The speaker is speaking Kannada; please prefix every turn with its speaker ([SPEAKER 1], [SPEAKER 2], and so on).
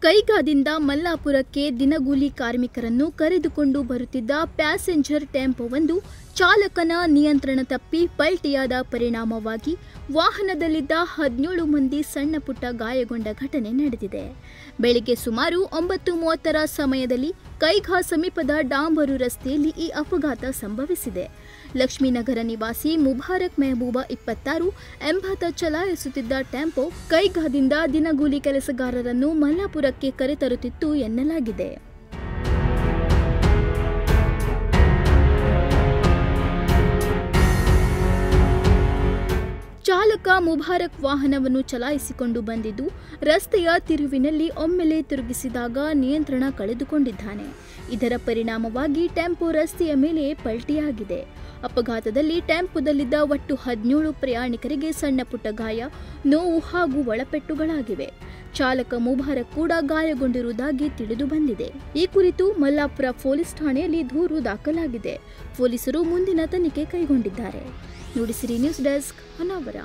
[SPEAKER 1] ಕೈಗಾದಿಂದ ಮಲ್ಲಾಪುರಕ್ಕೆ ದಿನಗೂಲಿ ಕಾರ್ಮಿಕರನ್ನು ಕರೆದುಕೊಂಡು ಬರುತ್ತಿದ್ದ ಪ್ಯಾಸೆಂಜರ್ ಟೆಂಪೋವೊಂದು ಚಾಲಕನ ನಿಯಂತ್ರಣ ತಪ್ಪಿ ಪಲ್ಟಿಯಾದ ಪರಿಣಾಮವಾಗಿ ವಾಹನದಲ್ಲಿದ್ದ 17 ಮಂದಿ ಸಣ್ಣಪುಟ್ಟ ಗಾಯಗೊಂಡ ಘಟನೆ ನಡೆದಿದೆ. ಬೆಳಿಗ್ಗೆ ಸುಮಾರು 9:30ರ ಸಮಯದಲ್ಲಿ ಕೈಗಾ ಸಮೀಪದ ಡಾಂಬರು ರಸ್ತೆಯಲ್ಲಿ ಈ ಅಪಘಾತ ಸಂಭವಿಸಿದೆ. ಲಕ್ಷ್ಮೀನಗರ ನಿವಾಸಿ ಮುಬಾರಕ್ ಮೆಹಬೂಬ 26 ಎಂಬಾತ ಚಲಾಯಿಸುತ್ತಿದ್ದ ಟೆಂಪೋ ಕೈಗಾದಿಂದ ದಿನಗೂಲಿ ಕೆಲಸಗಾರರನ್ನು ಮಲ್ಲಾಪುರಕ್ಕೆ ಕರೆತರುತ್ತಿತ್ತು ಎನ್ನಲಾಗಿದೆ. ಚಾಲಕ ಮುಬಾರಕ್ ವಾಹನವನ್ನು ಚಲಾಯಿಸಿಕೊಂಡು ಬಂದಿದ್ದು ರಸ್ತೆಯ ತಿರುವಿನಲ್ಲಿ ಒಮ್ಮೆಲೆ ತಿರುಗಿಸಿದಾಗ ನಿಯಂತ್ರಣ ಕಳೆದುಕೊಂಡಿದ್ದಾನೆ. ಇದರ ಪರಿಣಾಮವಾಗಿ ಟೆಂಪೋ ರಸ್ತೆಯ ಮೇಲೆ ಪಲ್ಟಿಯಾಗಿದೆ. ಅಪಘಾತದಲ್ಲಿ ಟೆಂಪೋದಲ್ಲಿದ್ದ ಒಟ್ಟು 17 ಪ್ರಯಾಣಿಕರಿಗೆ ಸಣ್ಣಪುಟ್ಟ ಗಾಯ, ನೋವು ಹಾಗೂ ಒಳಪೆಟ್ಟುಗಳಾಗಿವೆ. ಚಾಲಕ ಮುಬಾರಕ್ ಕೂಡ ಗಾಯಗೊಂಡಿರುವುದಾಗಿ ತಿಳಿದು ಬಂದಿದೆ. ಈ ಕುರಿತು ಮಲ್ಲಾಪುರ ಪೊಲೀಸ್ ಠಾಣೆಯಲ್ಲಿ ದೂರು ದಾಖಲಾಗಿದೆ. ಪೊಲೀಸರು ಮುಂದಿನ ತನಿಖೆ ಕೈಗೊಂಡಿದ್ದಾರೆ. Nudisiri news desk Honnavar.